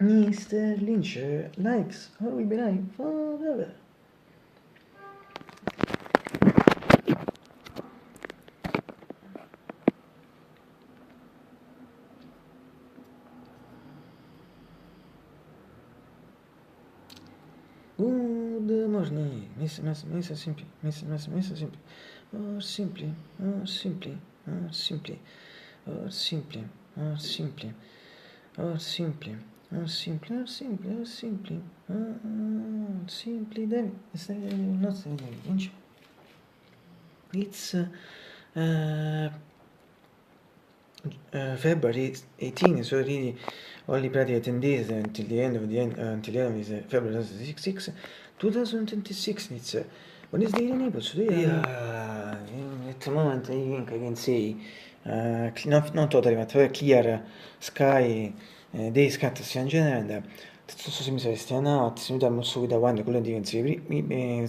Mr. Lynch likes or will be like forever. Good morning, Miss Simply, Miss Simply, or simply, or simply, or simply, or simply, or simply, or simply, or simply, or simply, or simply, simply, David, not David Lynch. It's February 18, so really only practically 10 days until the end of February 6, 2026. It's when is the neighbors today? Yeah, at the moment I think I can say not totally, but very clear sky, day scatter in general, and tutto si mi sa now, si mi dà molto with the one golden TV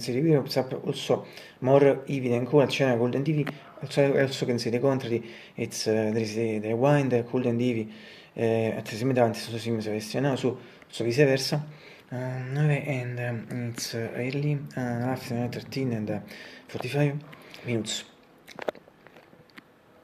si review also more even and cool channel golden TV also can see the contrary. It's there is the wind golden TV at the same time tutto si mi sa now so viceversa. And it's early after 13 and 45 minutes.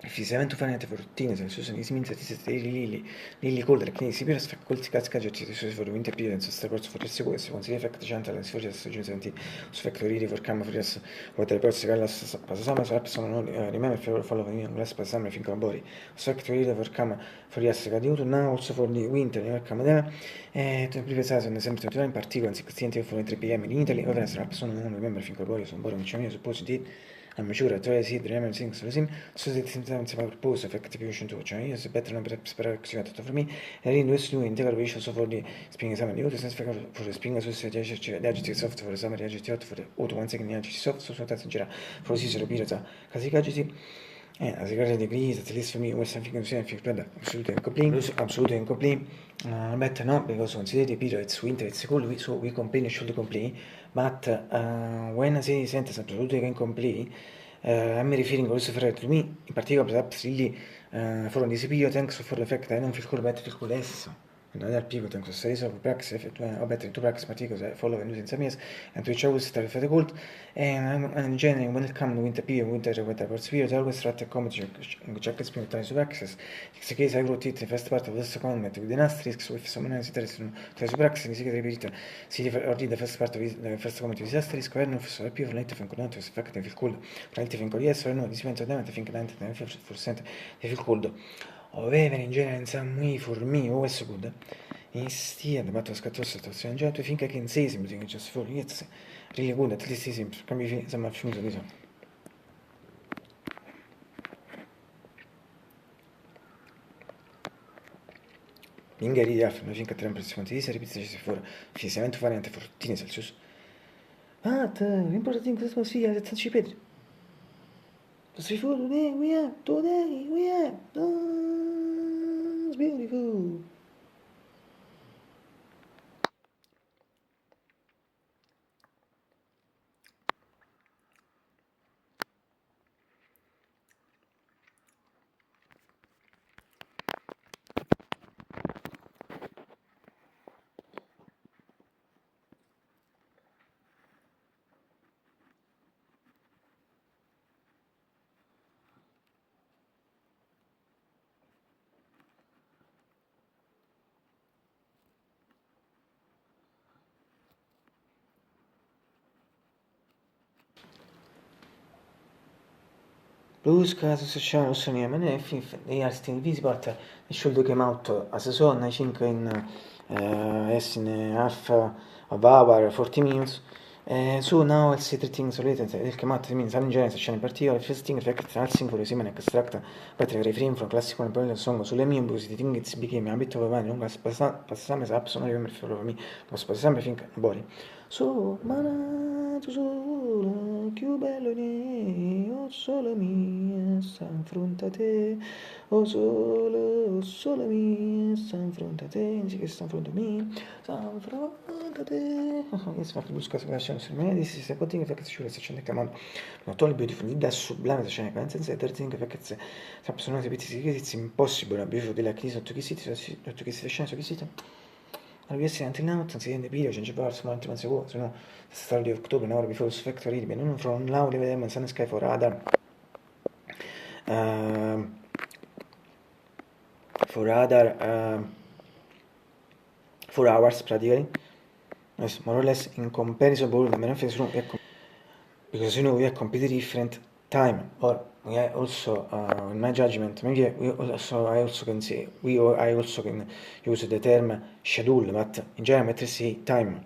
Fisicamente fanete fortine, se Susan is means that is Lily Calder, che si piace facolti casca oggetti di suoi forumenti e più sta corso for sicuro se consiglia effect gentle and sfoggia se giunge senti su factory for camera for us what the person che la passa sama sa persona non remember follow me glass passa sama finché body su factory for camera for us che diuto now also for the winter nel camera to previous season sempre to in particular 16 for 3 p.m. in Italy over as persona non remember finché body sono body non suppose did I'm sure try see the remember things for him so that sometimes about pose effective vision to cioè io se better non per sperare che sia tutto per me e rindo questo new integral vision so for the spring esame di senza fare for the spring so se di agiti soft for esame di agiti hot for auto one second di agiti soft so tanto gira for si so pirata casi agiti la sigaretta di crisi at least for me was something I'm saying absolutely incomplete absolutely incomplete better not because consider the period it's winter it's cold so we complain should complain but when I say sentence absolutely incomplete I'm referring also to me in particular perhaps really for this period thanks for the fact that I don't feel cool better feel cool less and other people thanks to series of practice or better to practice particularly follow and using some years and to show start for the cold and in general when it comes to winter period winter parts period I always try to come check experience time to access in case I wrote it the first part of this comment with the asterisk so if someone is interested in try to practice in secret repeat see the first part of the first comment with the asterisk where no so più veramente fin conto se fact feel cool veramente fin yes or no dipende da fin 90% they feel cold however in general some for me always good instead but to scatto situazione già tu finché che in sei something just for it's really good at least simple cambi insomma finito di so Ingeri di alfa, finché 3 impressioni di serie pizza ci si fuori fisicamente variante fortini Celsius l'importante in questo sia che ci pedri today we have it's beautiful. Blue Skies Association also name and if they are still visible, they should come out as a song, I think in as in half of hour, 40 minutes. So now I'll say 3 things related to the came out means in general section in particular, first thing fact tracing for the extract better refrain from classical and popular song sulle mie because the thing it's became a bit of a man lunga passame sa sono remember for me was passame think body so mana tu sola più bello ne o solo mia s'affronta te o solo mia s'affronta te sì che s'affronta me s'affronta te yes fatto busca sulla scena sul me this is a thing che ci vuole se chiamando not only beautiful di da sublime se ne pensa se third thing che se persone si it's impossible a beautiful della crisi sotto che si scena su che si Obviously, until now, considering the period change bars months ago, so no, the start of October, now before the factory, but from now, we have sun sky for other, for other 4 hours practically. Yes, more or less in comparison, because you know we have completely different time, or we are also, in my judgment, maybe I also can say I also can use the term schedule, but in general I say time.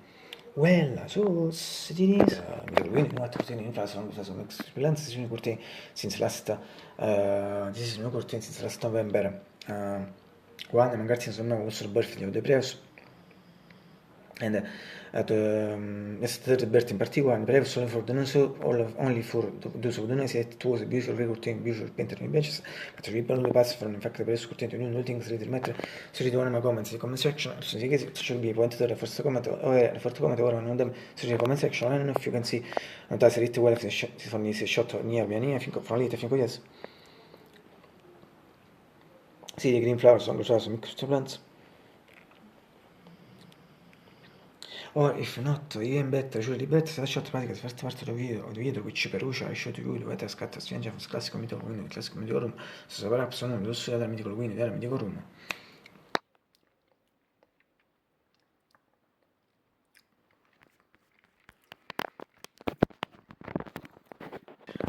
Well, so cities, quindi non attuazione in fase non so experience session curtain since last this is no curtain since last November one magari sono also birthday of the previous and at this third birth in particular, and previous only for the non so only for those who don't know it was a beautiful recording, beautiful painted in benches, but people only pass from in fact the previous curtain to new things read the matter, so read one of my comments in the comment section, so you guys should be pointed to the first comment or the first comment or one of them, so the comment section, I don't know if you can see, and that's it well if the shot near me, I think from it, I think yes. See the green flowers on the flowers of plants. Or if not, even better, usually better, se lasciate pratica the first part of the video which Perugia I showed you the better scatter strange of classical mythical queen, classical mythical room, so perhaps non lo so dal mythical queen, dal mythical room.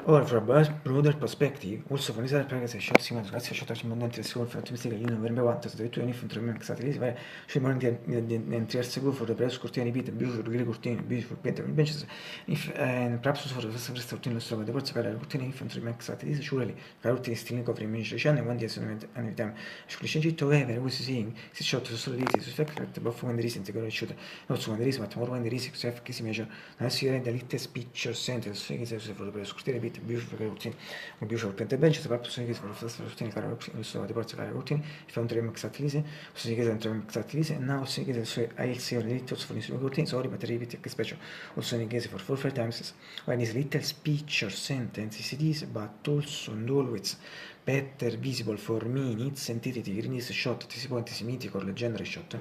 Or from a broader perspective, also from Israel practice short signals, grazie a short rispondente del solo fattivistica io non avrebbe quanto se tu unif from exat lisi vai sui momenti di entrarsi go for the press cortina repeat beautiful really cortina beautiful painter benches if and perhaps for the first cortina lo strada forza cara cortina if from exat lisi surely cortina still cover image channel when the and time scusi cito ever was seeing si shot su lisi su fact but when the recent go shoot also when the recent but more when the recent self che si measure now see the latest picture sentence so che for the press cortina repeat beautiful routine beautiful painted benches perhaps so for the first routine cara routine so the forza cara routine if on trim exat lisi so che trim exat lisi and now so che so I see the little for the routine sorry but repeat che special also in case for 4 times when this little speech or sentence is this but also and always better visible for me in its entity in this shot si può antisemitico or legendary shot.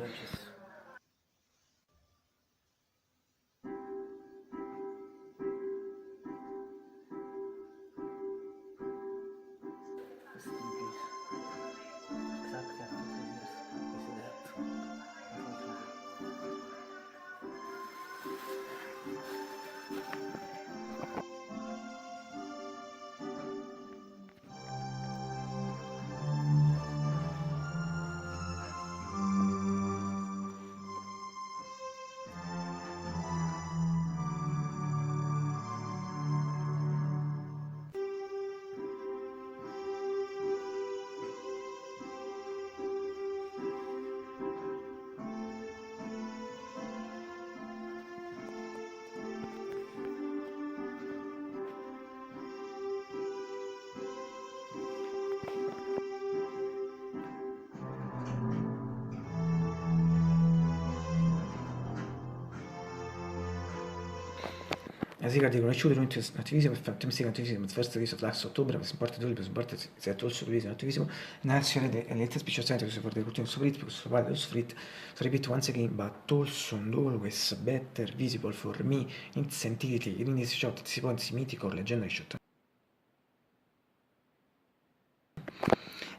As regarding conosciuto attivismo e fattimistica attivismo first release of last October was important that also release attivism nazione the latest picture center for the routine of it because while also it so repeat once again but also and always better visible for me in its entity in this shot si può mythical legendary shot.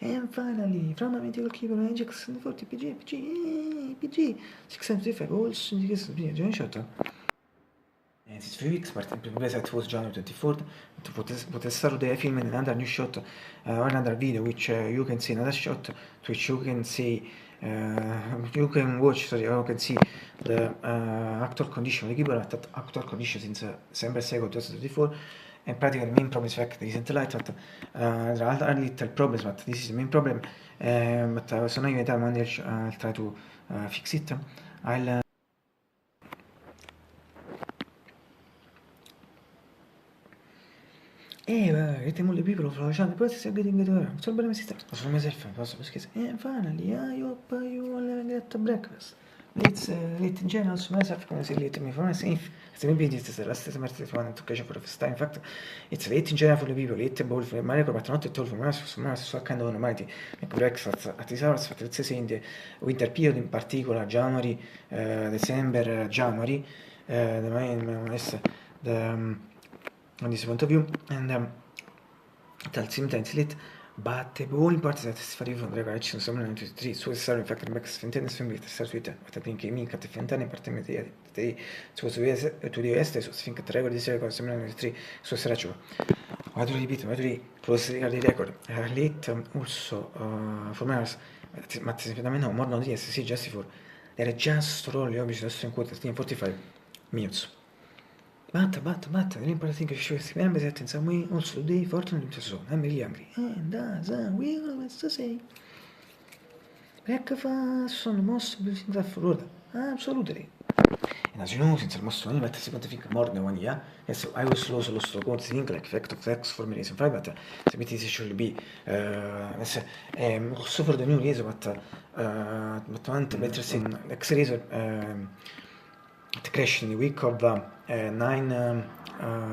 And finally, from a mythical keeper Ajax 40 PG 675 also in this video shot. And it's 3 weeks, but in previous it was January 24th. To potessero the film and another new shot, or another video, which you can see another shot, which you can see, you can watch, sorry, you can see the actual condition, the keyboard actual condition since December 2nd, 2024. And practically the main problem is the fact that it isn't light, but there are little problems, but this is the main problem. But so now in time I'll try to fix it. I'll getting all the people from the process of getting it over. So, but I'm sister. So, myself, and finally, I hope you all get breakfast. late in general, so myself, come I say late me for myself. So maybe this is the last time I took pleasure for the first time. In fact, it's late in general for the people, late about for my but not at all for my so kind of normality. Make breakfast at this hours, but let's say in the winter period, in particular, January, December, January, the main on this point of view, and at the same time, it's late. But the whole important that is very from the direction so many 23 so sorry in fact the max finten swing the start with what I think mi cat finten in parte media the so to the est so think the record is record so many 23 so sarà ciò what do you repeat what do you close the record late also for me ma semplicemente no more non yes sì just for era just roll io bisogna in quota 45 minutes But, the important thing is to remember that in some way also they fortunately so I'm really angry. And as we always say. Breakfast on the most beautiful thing for Florida. Absolutely. And as you know, since almost 20 minutes, I think more than 1 year, yes, I was lost to go to think like effect of X for me reason 5, but it should be also for the new reason, but one better thing, X reason. It crashed in the week of 9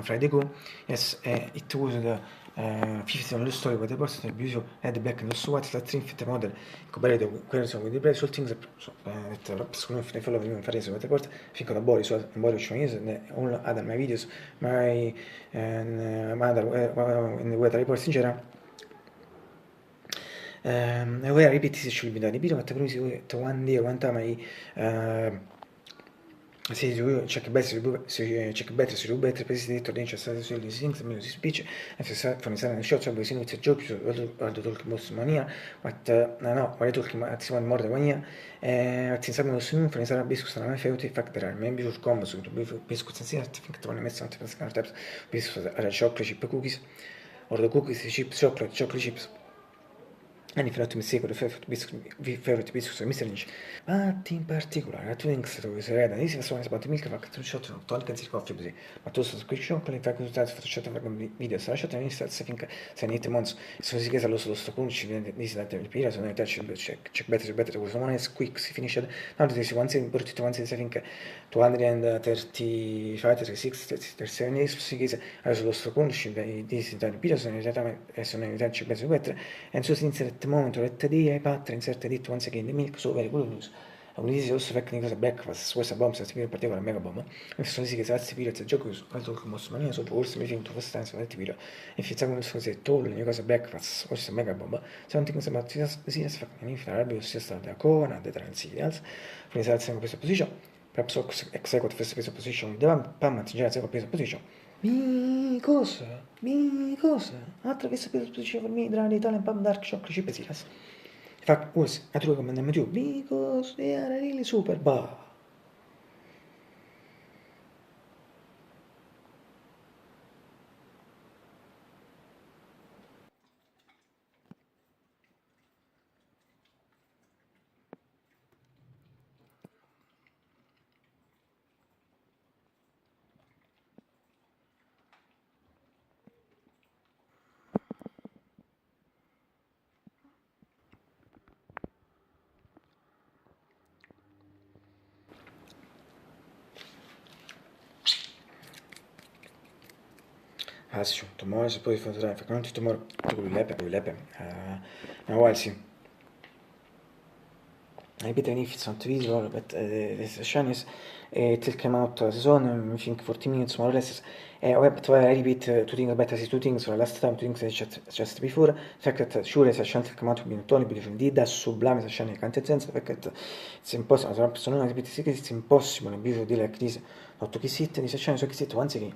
Friday ago. Yes, it was the 50th anniversary story with the person that Busio had back and also what that fit model compared quello with the price all things that sono follow me fare su questa porta finché da Boris so Boris Chinese all other my videos my mother in the weather reports in general where repeat this should be done video but to one day one time sì, check better si ruba il presidente ordinance stato sugli things music speech and from the short term we see with a joke or the talk most mania but no what talking at one more than 1 year at some of the from the business and I felt the fact that maybe your combos to be business and I think to one mess on the steps business are chocolate chip cookies or the cookies chips chocolate chips and if not mistake the favorite biscuits of Mr. Lynch. But in particular, I think that we read and this is about milk of a shot of tonic and coffee, but also subscription, in fact, that for the shot of video, so I shot and I think se ne months, so si chiede allo sto punch, this that the period, so I touch check better, was one is quick, si finished. Now this is once in, but once I think 235, 36, 37 days, si chiede allo sto punch, this is that period, so I touch better, and so since at the moment, let the day I pattern inserted it once again, the milk, so very good news. And this is also fact because breakfast was a bomb, so in particular mega bomb. If so, si che salsi period a gioco, altro che most mania, so forse mi finto first time, so that video. If it's a good so say told you cosa breakfast was a mega bomb. Something about this is fact in if Arabia si sta da cona, the transials. For results in questa position. Perhaps execute first position, the pam at general second position. Because altra che sapete position for me, tra l'Italian pam dark shock chip silas. In fact, was I threw them too because they are really super bad. So tomorrow is supposed to be for going to tomorrow to Lepe. Now I'll see. I bet if it's not visible, but the session is it will come out season, I think 40 minutes more or less. But I repeat two things about these two things, so last time two things I just before, the fact that sure the session will come out with Tony between Dida, Sublime session in content, the fact that it's impossible, as a person, it's impossible, in view of like this, not to kiss it, the session, so kiss it once again.